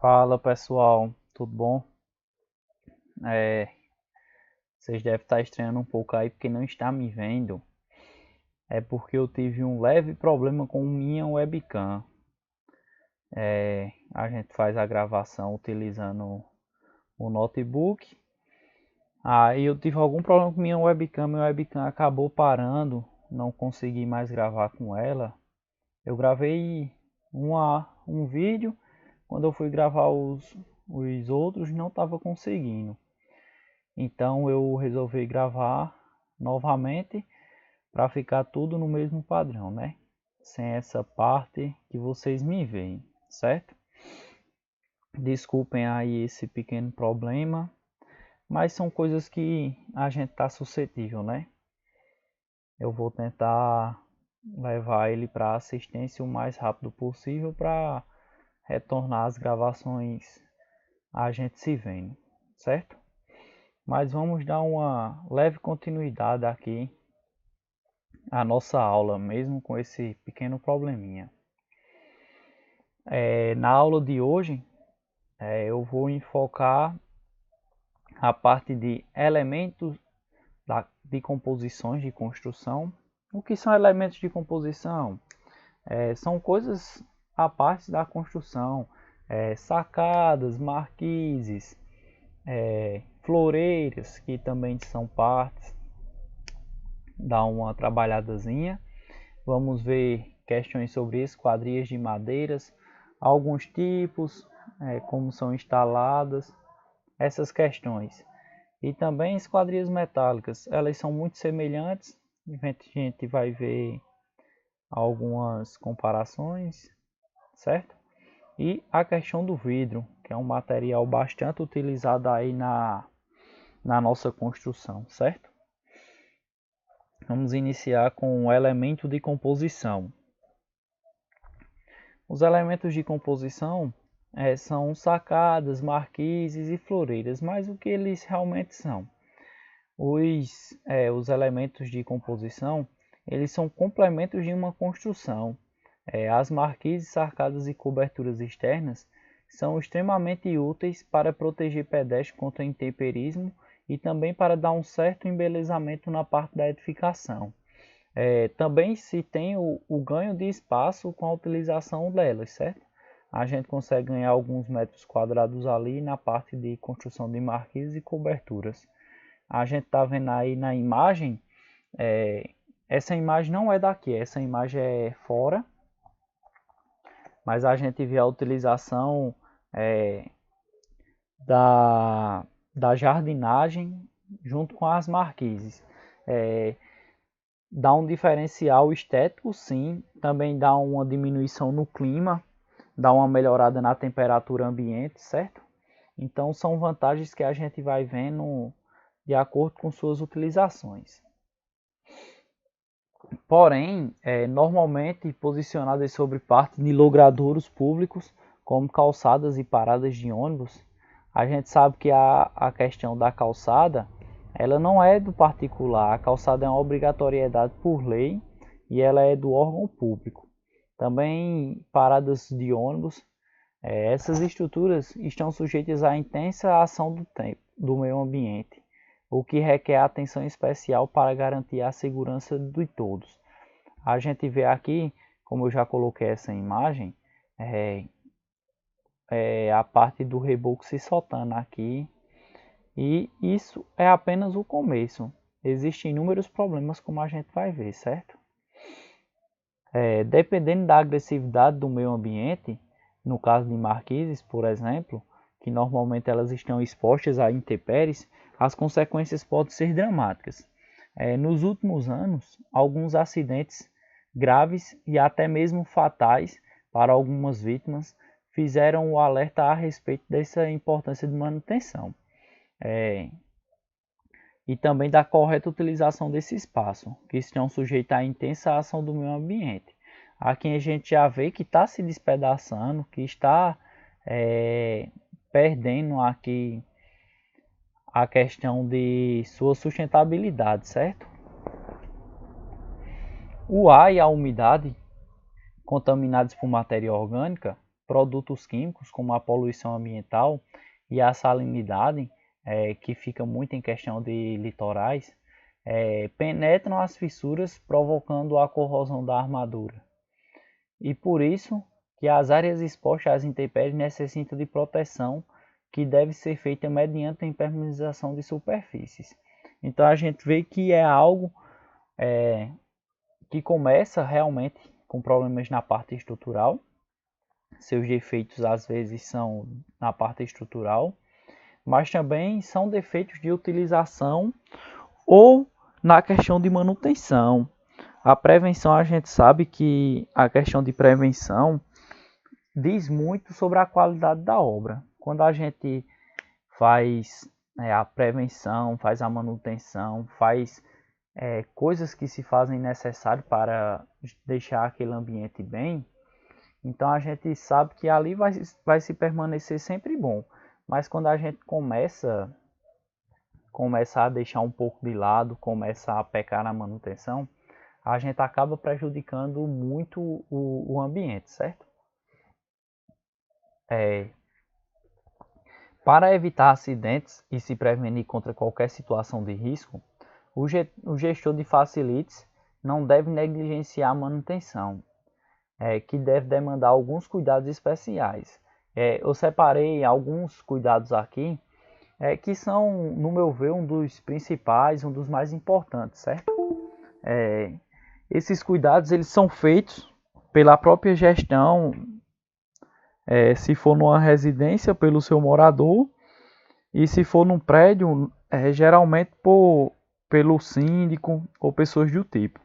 Fala pessoal, tudo bom? É, Vocês devem estar estranhando um pouco aí porque não está me vendo. É porque eu tive um leve problema com minha webcam. A gente faz a gravação utilizando o notebook. Aí eu tive algum problema com minha webcam acabou parando, não consegui mais gravar com ela. Eu gravei um vídeo, quando eu fui gravar os outros não estava conseguindo. Então eu resolvi gravar novamente para ficar tudo no mesmo padrão, né? Sem essa parte que vocês me veem, certo? Desculpem aí esse pequeno problema, mas são coisas que a gente está suscetível, né? Eu vou tentar levar ele para assistência o mais rápido possível para retornar as gravações a gente se vendo, certo? Mas vamos dar uma leve continuidade aqui à nossa aula, mesmo com esse pequeno probleminha. Na aula de hoje, eu vou enfocar a parte de elementos de composições de construção. O que são elementos de composição? São coisas à parte da construção, sacadas, marquises, floreiras, que também são partes. Dá uma trabalhadazinha. Vamos ver questões sobre esquadrias de madeiras, alguns tipos, como são instaladas, essas questões. E também esquadrias metálicas, elas são muito semelhantes, a gente vai ver algumas comparações, certo? E a questão do vidro, que é um material bastante utilizado aí na nossa construção, certo? Vamos iniciar com o elemento de composição. Os elementos de composição são sacadas, marquises e floreiras, mas o que eles realmente são? Os elementos de composição, eles são complementos de uma construção. As marquises, sacadas e coberturas externas são extremamente úteis para proteger pedestres contra intemperismo e também para dar um certo embelezamento na parte da edificação. Também se tem o ganho de espaço com a utilização delas, certo? A gente consegue ganhar alguns metros quadrados ali na parte de construção de marquises e coberturas. A gente está vendo aí na imagem, essa imagem não é daqui, essa imagem é fora, mas a gente vê a utilização da jardinagem junto com as marquises. Dá um diferencial estético, sim, também dá uma diminuição no clima, dá uma melhorada na temperatura ambiente, certo? Então são vantagens que a gente vai vendo de acordo com suas utilizações. Porém, normalmente posicionadas sobre partes de logradouros públicos, como calçadas e paradas de ônibus, a gente sabe que a questão da calçada, ela não é do particular, a calçada é uma obrigatoriedade por lei e ela é do órgão público. Também paradas de ônibus, essas estruturas estão sujeitas à intensa ação do tempo, do meio ambiente, o que requer atenção especial para garantir a segurança de todos. A gente vê aqui, como eu já coloquei essa imagem, a parte do reboco se soltando aqui, e isso é apenas o começo. Existem inúmeros problemas, como a gente vai ver, certo? Dependendo da agressividade do meio ambiente, no caso de marquises, por exemplo, que normalmente elas estão expostas a intempéries, as consequências podem ser dramáticas. Nos últimos anos, alguns acidentes graves e até mesmo fatais para algumas vítimas fizeram o alerta a respeito dessa importância de manutenção e também da correta utilização desse espaço, que estão sujeitos à intensa ação do meio ambiente. Aqui a gente já vê que está se despedaçando, que está perdendo aqui a questão de sua sustentabilidade, certo? O ar e a umidade, contaminados por matéria orgânica, produtos químicos, como a poluição ambiental e a salinidade, que fica muito em questão de litorais, penetram as fissuras, provocando a corrosão da armadura. E por isso que as áreas expostas às intempéries necessitam de proteção, que deve ser feita mediante a impermeabilização de superfícies. Então a gente vê que é algo que começa realmente com problemas na parte estrutural. Seus defeitos às vezes são na parte estrutural, mas também são defeitos de utilização ou na questão de manutenção. A prevenção, a gente sabe que a questão de prevenção diz muito sobre a qualidade da obra. Quando a gente faz a prevenção, faz a manutenção, faz coisas que se fazem necessário para deixar aquele ambiente bem, então a gente sabe que ali vai se permanecer sempre bom. Mas quando a gente começa a deixar um pouco de lado, começa a pecar na manutenção, a gente acaba prejudicando muito o ambiente, certo? Para evitar acidentes e se prevenir contra qualquer situação de risco, o gestor de facilities não deve negligenciar a manutenção, que deve demandar alguns cuidados especiais. Eu separei alguns cuidados aqui, que são, no meu ver, um dos principais, um dos mais importantes, certo? Esses cuidados eles são feitos pela própria gestão, se for numa residência, pelo seu morador, e se for num prédio, geralmente pelo síndico ou pessoas do tipo.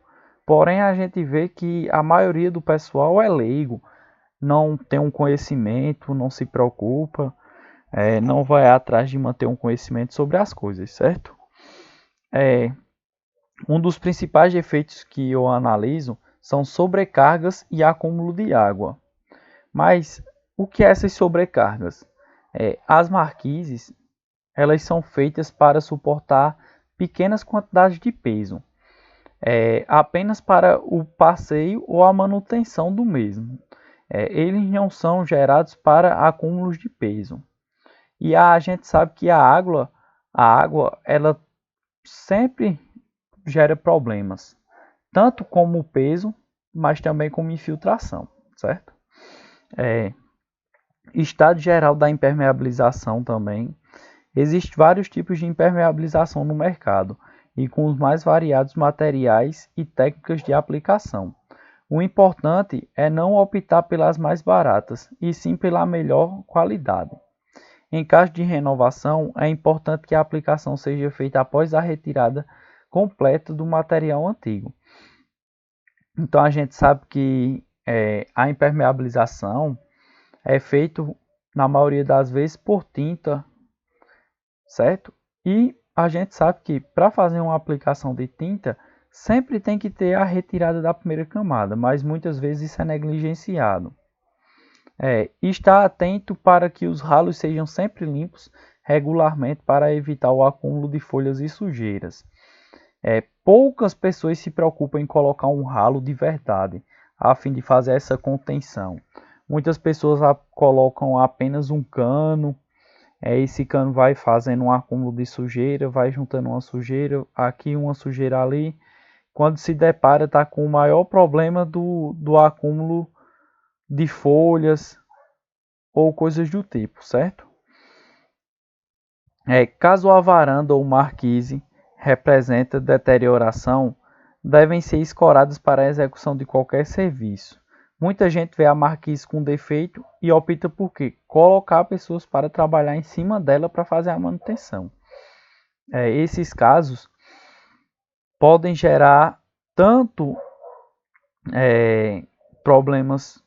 Porém, a gente vê que a maioria do pessoal é leigo, não tem um conhecimento, não se preocupa, não vai atrás de manter um conhecimento sobre as coisas, certo? Um dos principais efeitos que eu analiso são sobrecargas e acúmulo de água. Mas o que é essas sobrecargas? As marquises, elas são feitas para suportar pequenas quantidades de peso, apenas para o passeio ou a manutenção do mesmo. Eles não são gerados para acúmulos de peso. E a gente sabe que a água ela sempre gera problemas, tanto como peso, mas também como infiltração, certo? Estado geral da impermeabilização também. Existem vários tipos de impermeabilização no mercado e com os mais variados materiais e técnicas de aplicação. O importante é não optar pelas mais baratas, e sim pela melhor qualidade. Em caso de renovação, é importante que a aplicação seja feita após a retirada completa do material antigo. Então a gente sabe que a impermeabilização é feita na maioria das vezes por tinta, certo? E a gente sabe que para fazer uma aplicação de tinta sempre tem que ter a retirada da primeira camada, mas muitas vezes isso é negligenciado. Estar atento para que os ralos sejam sempre limpos regularmente para evitar o acúmulo de folhas e sujeiras. Poucas pessoas se preocupam em colocar um ralo de verdade, a fim de fazer essa contenção. Muitas pessoas colocam apenas um cano, esse cano vai fazendo um acúmulo de sujeira, vai juntando uma sujeira aqui, uma sujeira ali. Quando se depara, está com o maior problema do acúmulo de folhas ou coisas do tipo, certo? Caso a varanda ou marquise representa deterioração, devem ser escoradas para a execução de qualquer serviço. Muita gente vê a marquise com defeito e opta por quê? Colocar pessoas para trabalhar em cima dela para fazer a manutenção. Esses casos podem gerar tanto problemas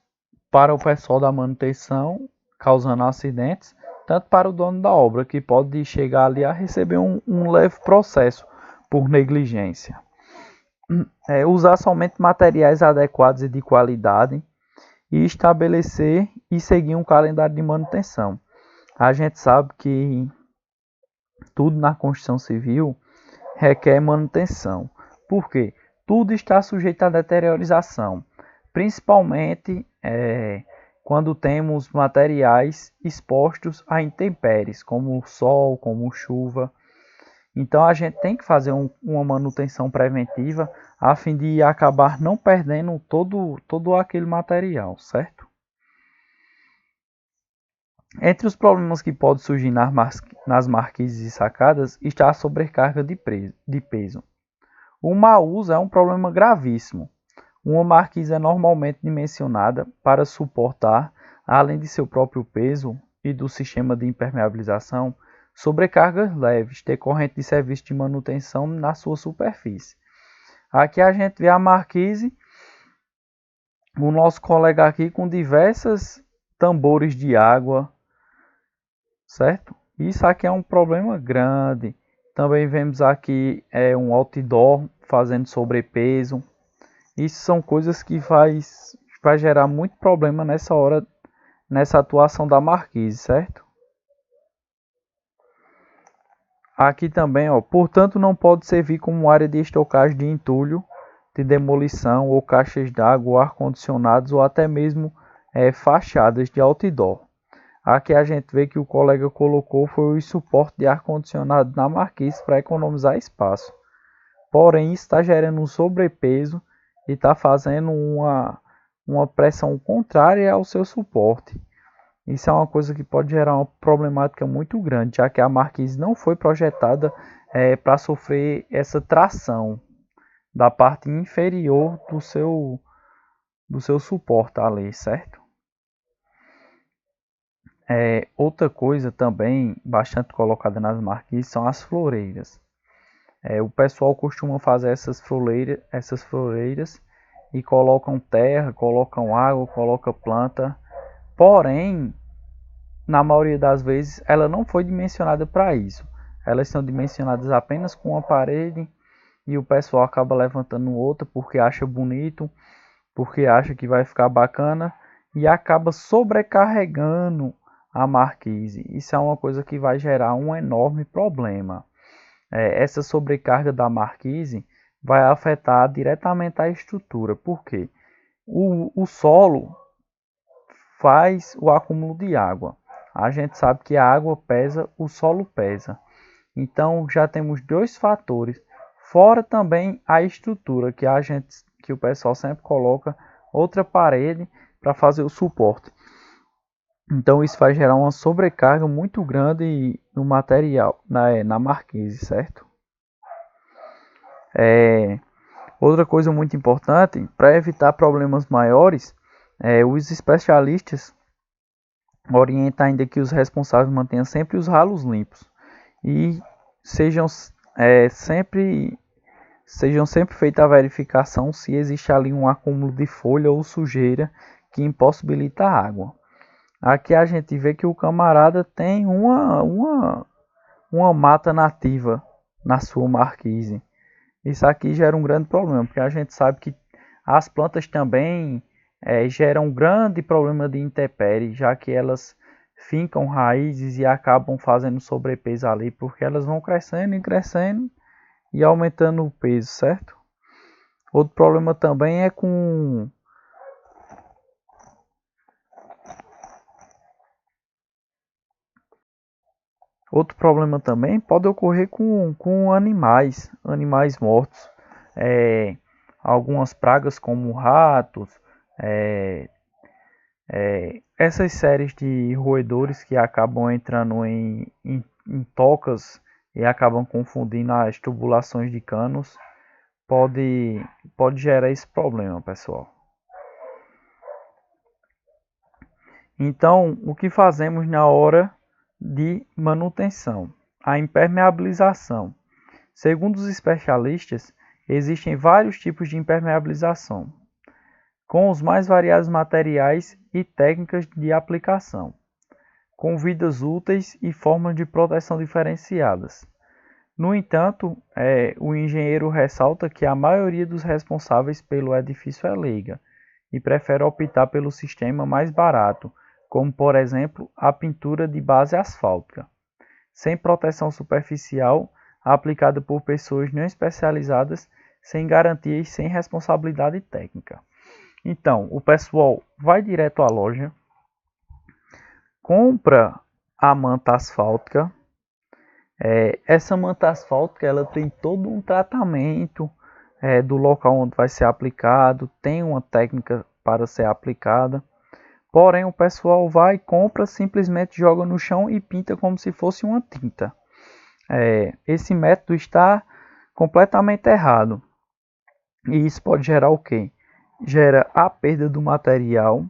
para o pessoal da manutenção, causando acidentes, tanto para o dono da obra, que pode chegar ali a receber um leve processo por negligência. Usar somente materiais adequados e de qualidade e estabelecer e seguir um calendário de manutenção. A gente sabe que tudo na construção civil requer manutenção. Por quê? Tudo está sujeito à deteriorização, principalmente quando temos materiais expostos a intempéries, como sol, como chuva. Então a gente tem que fazer uma manutenção preventiva a fim de acabar não perdendo todo aquele material, certo? Entre os problemas que podem surgir nas marquises e sacadas está a sobrecarga de peso. O mau uso é um problema gravíssimo. Uma marquise é normalmente dimensionada para suportar, além de seu próprio peso e do sistema de impermeabilização, sobrecargas leves decorrentes de serviço de manutenção na sua superfície. Aqui a gente vê a marquise, o nosso colega aqui com diversas tambores de água, certo? Isso aqui é um problema grande. Também vemos aqui um outdoor fazendo sobrepeso. Isso são coisas que vai gerar muito problema nessa hora, nessa atuação da marquise, certo? Aqui também, ó, portanto, não pode servir como área de estocagem de entulho, de demolição ou caixas d'água, ou ar-condicionados ou até mesmo fachadas de outdoor. Aqui a gente vê que o colega colocou foi o suporte de ar-condicionado na marquise para economizar espaço. Porém, isso está gerando um sobrepeso e está fazendo uma pressão contrária ao seu suporte. Isso é uma coisa que pode gerar uma problemática muito grande, já que a marquise não foi projetada para sofrer essa tração da parte inferior do seu suporte ali, certo? Outra coisa também bastante colocada nas marquises são as floreiras. O pessoal costuma fazer essas floreiras e colocam terra, colocam água, colocam planta. Porém, na maioria das vezes, ela não foi dimensionada para isso. Elas são dimensionadas apenas com uma parede e o pessoal acaba levantando outra porque acha bonito, porque acha que vai ficar bacana e acaba sobrecarregando a marquise. Isso é uma coisa que vai gerar um enorme problema. Essa sobrecarga da marquise vai afetar diretamente a estrutura. Por quê? O solo faz o acúmulo de água. A gente sabe que a água pesa, o solo pesa. Então já temos dois fatores. Fora também a estrutura que o pessoal sempre coloca outra parede para fazer o suporte. Então isso vai gerar uma sobrecarga muito grande no material, na marquise, certo? Outra coisa muito importante, para evitar problemas maiores, os especialistas orientam ainda que os responsáveis mantenham sempre os ralos limpos e sejam sempre feita a verificação se existe ali um acúmulo de folha ou sujeira que impossibilita a água. Aqui a gente vê que o camarada tem uma mata nativa na sua marquise. Isso aqui gera um grande problema, porque a gente sabe que as plantas também geram um grande problema de intempérie, já que elas fincam raízes e acabam fazendo sobrepeso ali, porque elas vão crescendo e crescendo e aumentando o peso, certo? Outro problema também é com Outro problema também pode ocorrer com animais mortos. Algumas pragas como ratos, essas séries de roedores que acabam entrando em tocas e acabam confundindo as tubulações de canos, pode gerar esse problema, pessoal. Então, o que fazemos na hora de manutenção? A impermeabilização. Segundo os especialistas, existem vários tipos de impermeabilização, com os mais variados materiais e técnicas de aplicação, com vidas úteis e formas de proteção diferenciadas. No entanto, o engenheiro ressalta que a maioria dos responsáveis pelo edifício é leiga e prefere optar pelo sistema mais barato, como por exemplo a pintura de base asfáltica, sem proteção superficial, aplicada por pessoas não especializadas, sem garantia e sem responsabilidade técnica. Então, o pessoal vai direto à loja, compra a manta asfáltica. Essa manta asfáltica ela tem todo um tratamento do local onde vai ser aplicado, tem uma técnica para ser aplicada. Porém, o pessoal vai, compra, simplesmente joga no chão e pinta como se fosse uma tinta. Esse método está completamente errado. E isso pode gerar o quê? Gera a perda do material,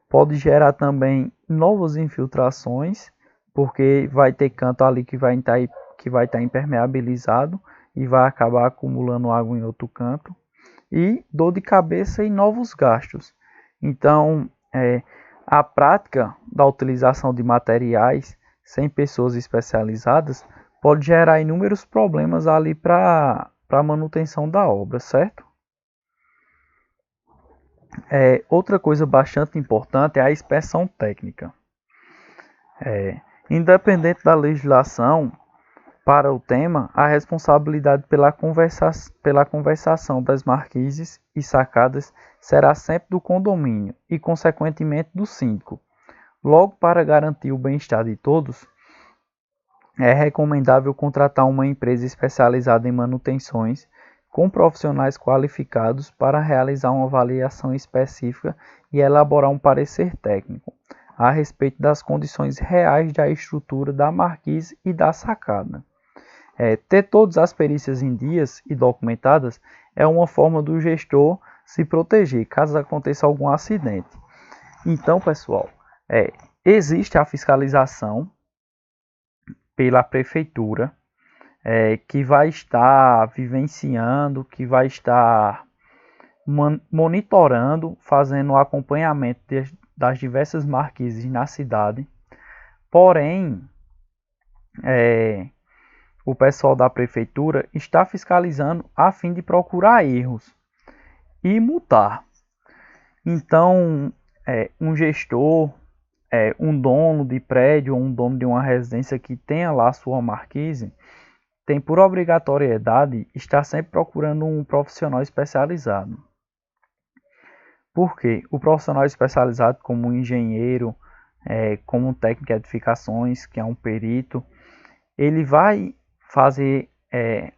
pode gerar também novas infiltrações, porque vai ter canto ali que vai estar impermeabilizado e vai acabar acumulando água em outro canto, e dor de cabeça e novos gastos. Então, a prática da utilização de materiais sem pessoas especializadas pode gerar inúmeros problemas ali para a manutenção da obra, certo? Outra coisa bastante importante é a inspeção técnica. Independente da legislação para o tema, a responsabilidade pela conversação das marquises e sacadas será sempre do condomínio e, consequentemente, do síndico. Logo, para garantir o bem-estar de todos, é recomendável contratar uma empresa especializada em manutenções com profissionais qualificados para realizar uma avaliação específica e elaborar um parecer técnico a respeito das condições reais da estrutura da marquise e da sacada. Ter todas as perícias em dias e documentadas é uma forma do gestor se proteger caso aconteça algum acidente. Então, pessoal, existe a fiscalização pela prefeitura, que vai estar vivenciando, que vai estar monitorando, fazendo o acompanhamento das diversas marquises na cidade. Porém, o pessoal da prefeitura está fiscalizando a fim de procurar erros e multar. Então, um gestor, um dono de prédio ou um dono de uma residência que tenha lá sua marquise, tem por obrigatoriedade estar sempre procurando um profissional especializado. Por quê? O profissional especializado, como um engenheiro, como um técnico de edificações, que é um perito, ele vai fazer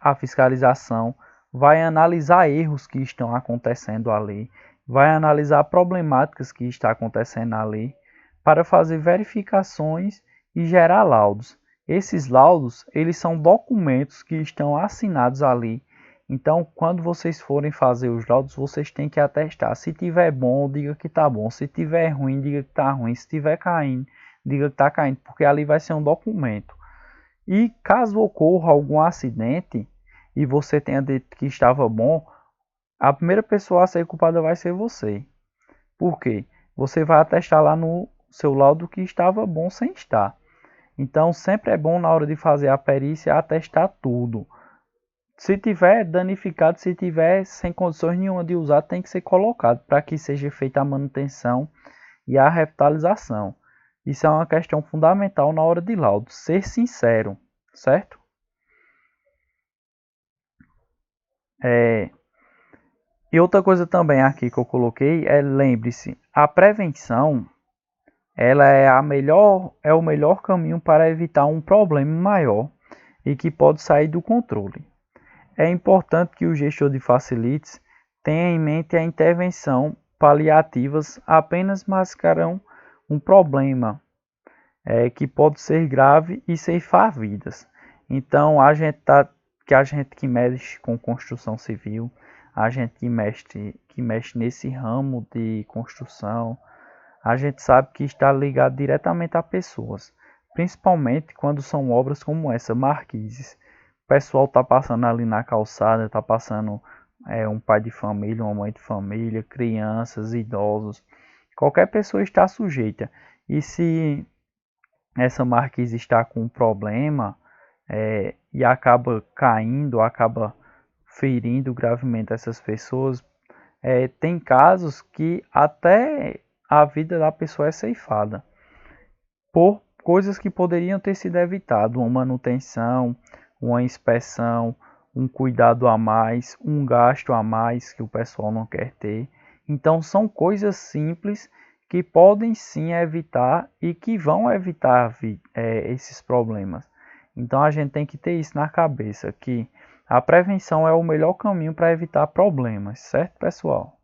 a fiscalização, vai analisar erros que estão acontecendo ali, vai analisar problemáticas que estão acontecendo ali, para fazer verificações e gerar laudos. Esses laudos, eles são documentos que estão assinados ali. Então, quando vocês forem fazer os laudos, vocês têm que atestar. Se tiver bom, diga que está bom. Se tiver ruim, diga que está ruim. Se tiver caindo, diga que está caindo, porque ali vai ser um documento. E caso ocorra algum acidente e você tenha dito que estava bom, a primeira pessoa a ser culpada vai ser você. Por quê? Você vai atestar lá no seu laudo que estava bom sem estar. Então, sempre é bom na hora de fazer a perícia atestar tudo. Se tiver danificado, se tiver sem condições nenhuma de usar, tem que ser colocado para que seja feita a manutenção e a revitalização. Isso é uma questão fundamental na hora de laudo, ser sincero, certo? E outra coisa também aqui que eu coloquei lembre-se, a prevenção ela é o melhor caminho para evitar um problema maior e que pode sair do controle. É importante que o gestor de facilities tenha em mente a intervenção paliativas apenas mascaram um problema que pode ser grave e ceifar vidas. Então, a gente que mexe com construção civil, a gente que mexe nesse ramo de construção, a gente sabe que está ligado diretamente a pessoas, principalmente quando são obras como essa, marquises. O pessoal está passando ali na calçada, está passando um pai de família, uma mãe de família, crianças, idosos. Qualquer pessoa está sujeita. E se essa marquise está com um problema e acaba caindo, acaba ferindo gravemente essas pessoas, tem casos que até a vida da pessoa é ceifada por coisas que poderiam ter sido evitadas, uma manutenção, uma inspeção, um cuidado a mais, um gasto a mais que o pessoal não quer ter. Então são coisas simples que podem sim evitar e que vão evitar esses problemas. Então a gente tem que ter isso na cabeça, que a prevenção é o melhor caminho para evitar problemas, certo, pessoal?